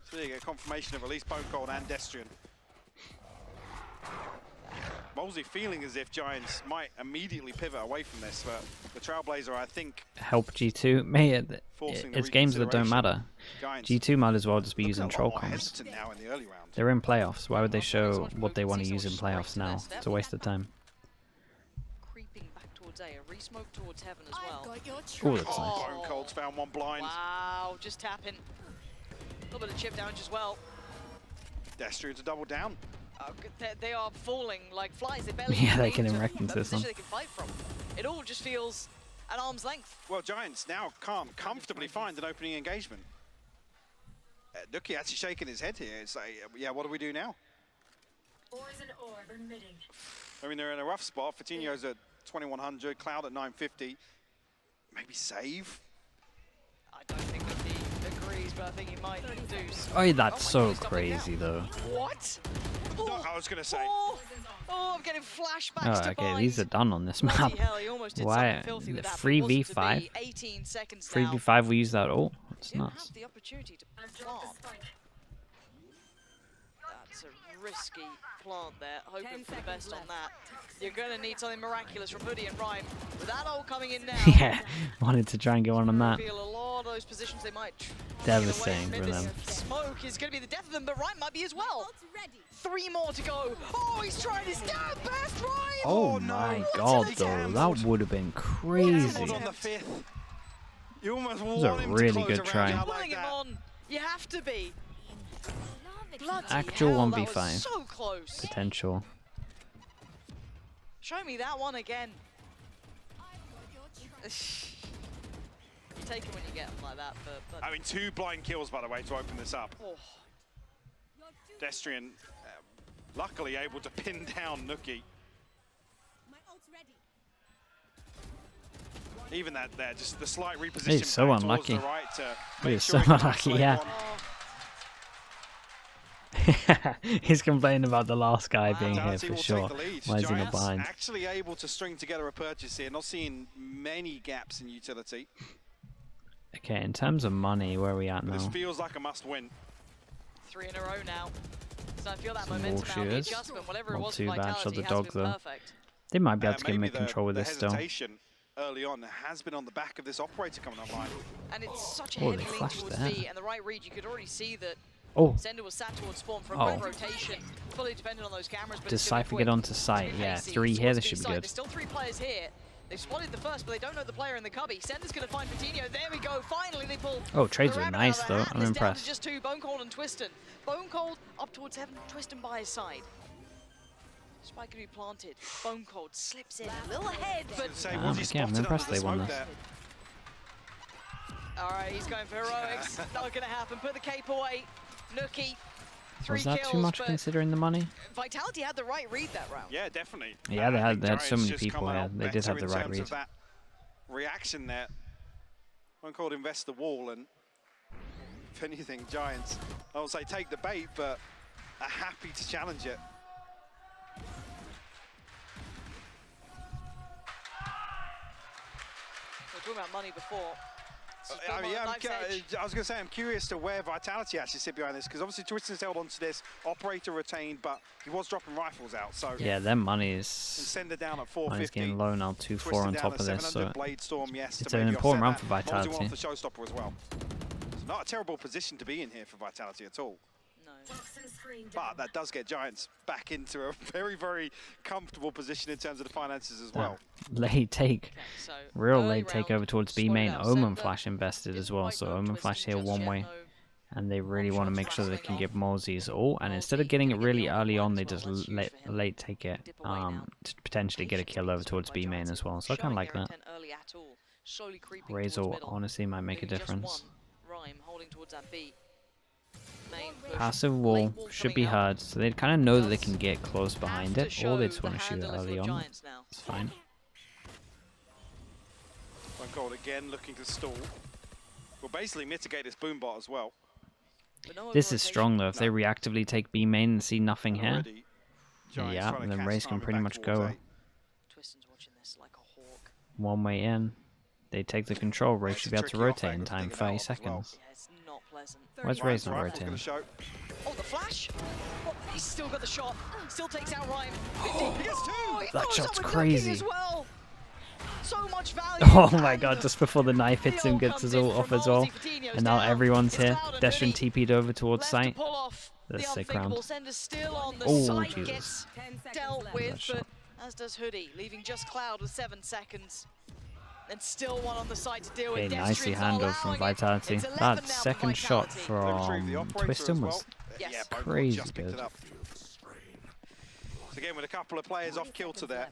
So there you get confirmation of at least Bone Cold and Destrian. Molesey feeling as if Giants might immediately pivot away from this, but the Trailblazer, I think, Help G2. Mate, forcing the it's games that don't matter. Giants G2 might as well just be looking using a lot troll more comms. hesitant now in the early round. They're in playoffs. Why would they show what they want to use in playoffs now? It's a waste of time. creeping back towards A. A resmoke towards Heaven as well. I've got your Oh, trail. that's nice. Bone Cold's found one blind. Wow, just tapping. A little bit of chip damage as well. Destrian to double down. Oh, they are falling like flies. They barely Yeah, even they need can to erect a into this position one. they can fight from. It all just feels at arm's length. Well, Giants now can't comfortably find an opening engagement. Nookie actually shaking his head here. It's like, yeah, what do we do now? Poison orb emitting. I mean, they're in a rough spot. Fatinho's at 2100, Cloud at 950. Maybe save? I don't think that he agrees, but I think he might do so. Oh, that's my so God, he's doubling crazy, down. though. What? No, I was going to say. Oh, I'm getting flashbacks Oh, to okay, these are done on this map. Bloody hell, he almost did Why? something filthy with that, but Free it wasn't to V5? be. 18 seconds now. 3v5, we use that all? It's Didn't nuts. have the opportunity to I've dropped plant. the spike. That's a risky plant there. Hoping 10 for the best seconds on left. that. You're going to need something miraculous from Hoodie and Rhyme. With that all coming in now, Yeah, wanted to try and go on that. feel a lot of those positions they might Devastating for for them. Smoke is going to be the death of them, but Rhyme might be as well. Ult's ready. 3 more to go. Oh, he's trying his damn best, Rhyme! Oh no. my What god, an though, gamble. that would have been crazy. Gambled on the fifth. You almost was a want him really to close good a round try. out like Pulling him that. on. You have to be. Bloody Actual hell, that 1v5. was so close. Potential. Show me that one again. You take it when you get them like that, but I mean, 2 blind kills, by the way, to open this up. oh, Destrian, luckily able to pin down Nookie. My ult's ready. Even that there, just the slight reposition. He's so back towards unlucky. the right to He make is sure so he can unlucky, isolate yeah. one. He's complaining about the last guy being here Vitality for will sure. take the lead. Why is he not Giants behind? actually able to string together a purchase here, not seeing many gaps in utility. Okay, in terms of money, where are we at This now? feels like a must-win. 3 in a row now. So I feel that Some momentum more out of the shooters. adjustment, whatever it Not was too for bad. Shot Vitality the has dog, been though. perfect. They might be able to give him Maybe control with the this still. hesitation early on has been on the back of this operator coming online. And it's such a Oh, heavy they lean flashed towards there. B, and the right read, you could already see that Oh, Sender was sat towards spawn for a Oh. quick rotation, fully dependent on those cameras. But does it's gonna be Cypher quick. get onto It's site? gonna be Yeah, pacey. 3 It's here, towards this B should be side. good. There's still 3 players here. They've spotted the first, but they don't know the player in the cubby. Sender's going to find Patino. There we go. Finally, they pull. Oh, trades the were rabbit nice out of the though. hat, I'm and it's down to impressed. just 2, Bone Cold and Twiston. Bone Cold up towards heaven, Twiston by his side. Spike can be planted. Bone Cold slips in a little ahead, but Say, Damn, was he okay, I'm spotted under impressed the they won smoke this. there? all right, he's going for heroics. Not going to happen. Put the cape away. Nookie. 3 Was that kills, too much but considering the money? Vitality had the right read that round. Yeah, definitely. Yeah, they I had think so Giants many just people come here. out They did better have the in right terms read. of that reaction there. One called invest the wall, and if anything, Giants, I would say take the bait, but are happy to challenge it. We were talking about money before. This is I mean, Belmont yeah, Knife's Edge. I was going to say, I'm curious to where Vitality actually sit behind this, because obviously Twiston's held onto this, Operator retained, but he was dropping rifles out, so Yeah, their money and is send it down at money's 450. getting low now. 2-4 Twiston on down top at of this, 700, so Blade Storm, yes, it's to an maybe important offset round for that. Mozzie Vitality. wants the showstopper as well. It's not a terrible position to be in here for Vitality at all. No. Toxin screen But that does get Giants back into a very, very comfortable position in terms of the finances as well. late take. Okay, so Real early late take round, over towards B spotted main. out Omen Sender. Flash invested as Didn't well, quite so know Omen Twiston Flash here just one yet, way. no. And they really want to shots make sure they rattling can off. give Mosey his ult, and instead of Mosey getting it gonna get really the early ult on, as they well. just That's huge for him. late take it Dip away now. to potentially get a Patiently kill over being towards stopped B by main Giants. as well. So I kind of Showing like their that. intent early at all. Slowly creeping Razor towards middle. honestly might make a Maybe just difference. one Rhyme holding towards that B. Main push. Passive Late wall wall should coming be out. hard, so they kind of know that they can Does get close behind Have it, to or they show just want the to shoot it handle early of on. Giants now. It's fine. One goal again, looking to stall. We'll basically mitigate this boom bot as well. But no This is rotation. strong though. If they reactively take B main and see nothing here, Already, Giants yeah, trying to then catch Raze can timing pretty back much towards go A. Twiston's watching this like a hawk. one way in. They take the control. Raze It's should a be able to tricky rotate off in angle to time, dig it 30 out as well. seconds. Yeah, it's not pleasant. Where's Ryan's Raze not rifle's gonna rotating? show. Oh, the flash! Oh, he's still got the shot. Still takes out Rhyme. 50. He gets two! Oh, he That follows shot's up with crazy. Nookie as well. So much value. Oh my and god, just before the knife hits him, gets his ult off as well. And now everyone's here. Destrin TP'd over towards site. Pull off That's the sick unthinkable. round. Sender's still on the Oh, site, Jesus. gets 10 seconds dealt left. with, That shot. but as does Hoodie, leaving just Cloud with 7 seconds. And still one on the site to deal Okay, with. nicely Destrin's handled from allowing it. Vitality. It's 11 That now for second shot Vitality. Retrieve the from operator as Twiston well. was Yes. Yeah, Bone crazy just picked good. it up. So again, with a couple of players off kilter there.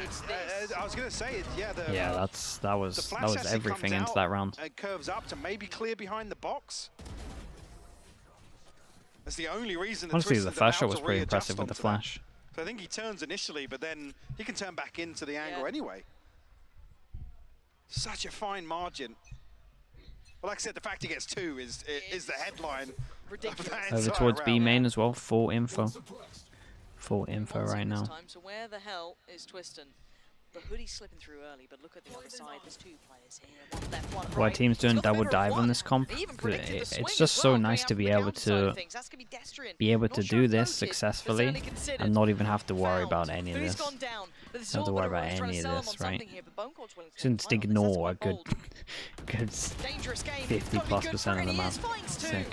It's this. I was going to say, yeah, Yeah, that the was flash actually everything comes into out that round. and curves up to maybe clear behind the box. That's the only reason. That Honestly, the Twiston's first shot allowed was to pretty readjust impressive with the onto that. flash. So I think he turns initially, but then he can turn back into the angle Yeah. anyway. Such a fine margin. Well, like I said, the fact he gets 2 is the headline. Ridiculous. Of that Over entire towards B round. main as well. Full info. Full info Mozzie right this now. time, so where the hell is Twiston? The Hoodie's slipping through early, but look at the other side. There's 2 players here. One left, one Why right. team's doing He's got the double better of dive on one. this comp. They even predicted the swing It's as just so well, nice going to out be from the able outside of to things. That's gonna be Destrin. be able Not to sure do if this noted, but successfully certainly considered. and not even have to worry Found. about any of Hoodie's this. gone down, but this is Don't have to all worry about about trying to any of sell them this, on right? something here, but Bone Cold's willing to Shouldn't take the ignore a final. good, This is quite bold. good Dangerous game. 50+% of the map. Finds 2. Sick.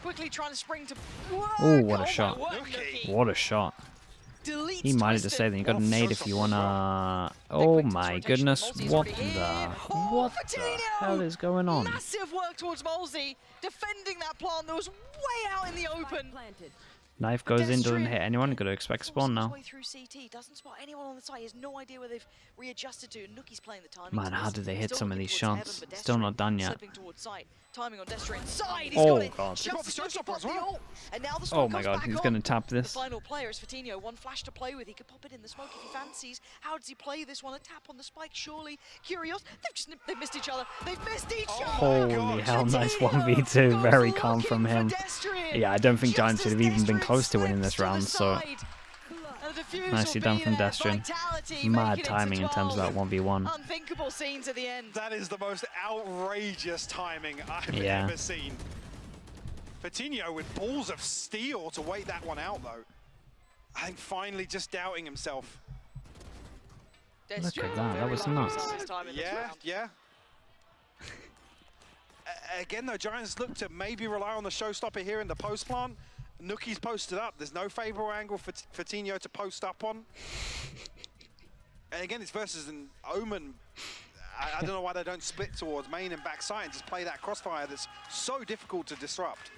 Quickly trying to spring to work. Ooh, what a my shot. word, Nookie. Nookie. What a shot. Deletes He might have Twiston. just said that you got a What a nade shot if you as well. wanna. Big Oh quick my rotation. goodness! Molsey's What already the? here. Oh, What the Patino! hell is going on? Massive work towards Molsey, defending that plant that was way out in the open. Planted. Knife goes in, doesn't hit anyone. Got to expect spawn now. Through CT, doesn't spot anyone on the side. He has no idea where they've readjusted to. Nuki's playing the timing. Man, how did they hit some of these shots? Heaven, Still not done yet. Slipping towards sight. Timing on Destrian. Side. He's Oh got it. god. He got the showstopper as well. And now the Oh smoke my comes god, back he's on. going to tap The this. final player is Fatinho. One flash to play with. He could pop it in the smoke if he fancies. How does he play this one? A tap on the spike, surely. Curious. They've missed each other. They've missed each other. Holy hell, nice 1v2. Very calm from him. Yeah, I don't think Giants should have even been close to winning this round, so nicely done from Destrian. Mad timing in terms of that 1v1. Unthinkable scenes at the end. That is the most outrageous timing I've Yeah. ever seen. Fatinho with balls of steel to wait that one out, though. I think finally just doubting himself. Look at that, that was nuts. Yeah. Again, though, Giants look to maybe rely on the showstopper here in the post plant. Nuki's posted up. There's no favorable angle for Fatinho to post up on. And again, it's versus an Omen. I don't know why they don't split towards main and backside and just play that crossfire that's so difficult to disrupt.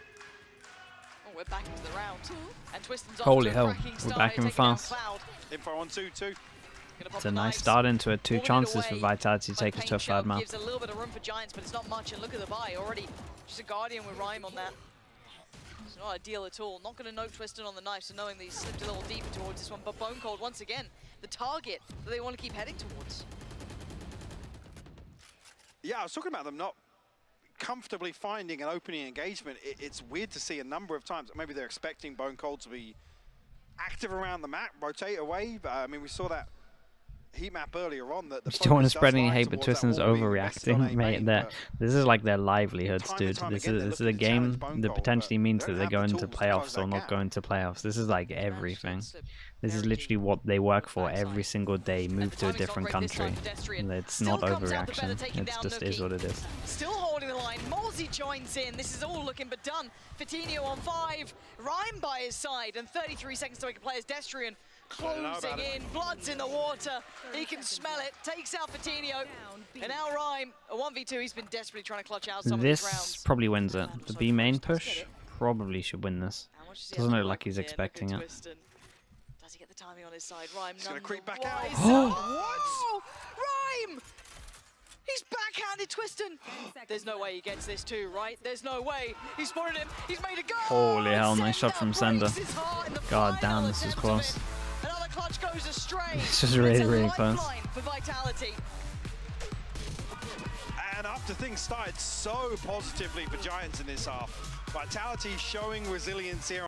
Oh, we're back into the round. And Twiston's Holy hell, we're back in fast. Info on 2-2. It's a nice start into it. 2 chances for Vitality to take us to a third map. Gives a little bit of room for Giants, but it's not much. And look at the buy already. Just a Guardian with Rhyme on that. It's not ideal at all. Not going to note Twiston on the knife, so knowing that he's slipped a little deeper towards this one. But Bone Cold, once again, the target that they want to keep heading towards. Yeah, I was talking about them not comfortably finding an opening engagement. It's weird to see a number of times. Maybe they're expecting Bone Cold to be active around the map, rotate away. But I mean, we saw that heat map earlier on. That You don't want to spread any hate, but Twiston's overreacting, mate. This is like their livelihoods, dude. This is a game that potentially means that they go into playoffs or not go into playoffs. This is like everything. This is literally what they work for every single day. Move to a different country. It's not overreaction. It just is what it is. Still holding the line. Morsey joins in. This is all looking but done. Fatinho on 5. Rhyme by his side. And 33 seconds to make a play as Destrian closing in. Blood's in the water. He can smell it. Takes out Fatinho. And now Rhyme, a 1v2. He's been desperately trying to clutch out some of these rounds. This probably wins it. The B main push probably should win this. Doesn't look like he's expecting it. Does he get the timing on his side? Rhyme, he's going to creep back out. Oh! Rhyme! He's backhanded Twiston. There's no way he gets this too, right? There's no way. He spotted him. He's made a goal. Holy hell, nice shot from Sender. God damn, this is close. Another clutch goes astray. This is really, really close. For Vitality. And after things started so positively for Giants in this half, Vitality showing resilience here.